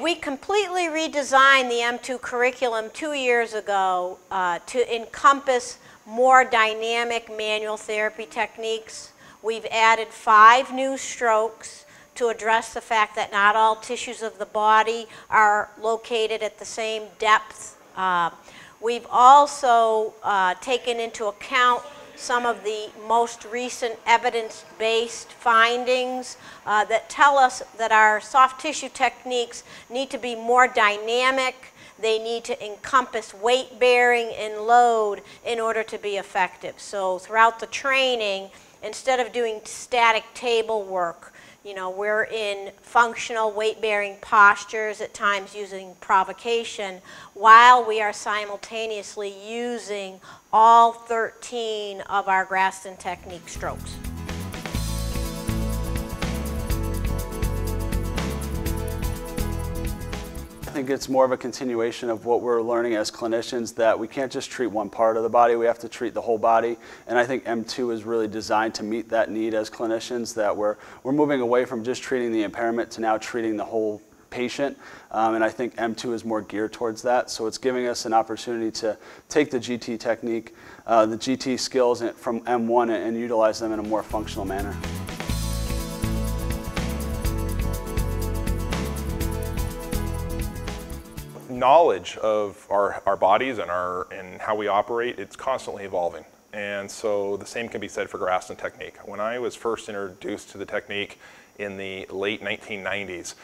We completely redesigned the M2 curriculum 2 years ago to encompass more dynamic manual therapy techniques. We've added 5 new strokes to address the fact that not all tissues of the body are located at the same depth. We've also taken into account some of the most recent evidence-based findings that tell us that our soft tissue techniques need to be more dynamic. They need to encompass weight bearing and load in order to be effective. So throughout the training, instead of doing static table work, we're in functional weight-bearing postures, at times using provocation, while we are simultaneously using all 13 of our Graston technique strokes. I think it's more of a continuation of what we're learning as clinicians, that we can't just treat one part of the body, we have to treat the whole body. And I think M2 is really designed to meet that need as clinicians, that we're moving away from just treating the impairment to now treating the whole patient. And I think M2 is more geared towards that. So it's giving us an opportunity to take the GT technique, the GT skills from M1 and utilize them in a more functional manner. Knowledge of our bodies and how we operate, it's constantly evolving. And so the same can be said for Graston technique. When I was first introduced to the technique in the late 1990s,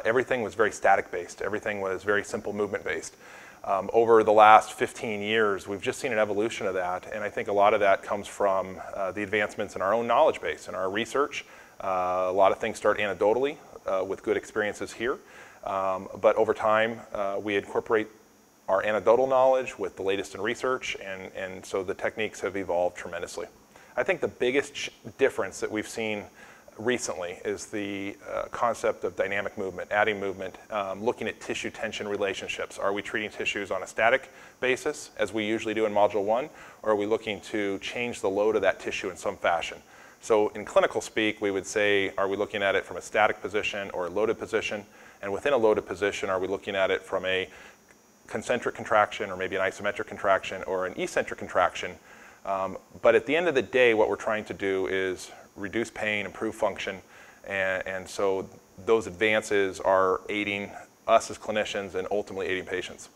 everything was very static based. Everything was very simple movement based. Over the last 15 years, we've just seen an evolution of that. And I think a lot of that comes from the advancements in our own knowledge base and our research. A lot of things start anecdotally with good experiences here. But over time, we incorporate our anecdotal knowledge with the latest in research, and so the techniques have evolved tremendously. I think the biggest difference that we've seen recently is the concept of dynamic movement, adding movement, looking at tissue tension relationships. Are we treating tissues on a static basis, as we usually do in Module 1, or are we looking to change the load of that tissue in some fashion? So in clinical speak, we would say, are we looking at it from a static position or a loaded position? And within a loaded position, are we looking at it from a concentric contraction or maybe an isometric contraction or an eccentric contraction? But at the end of the day, what we're trying to do is reduce pain, improve function, and so those advances are aiding us as clinicians and ultimately aiding patients.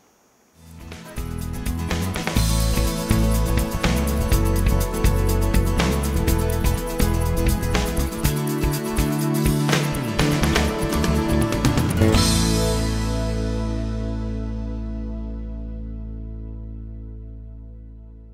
Yeah.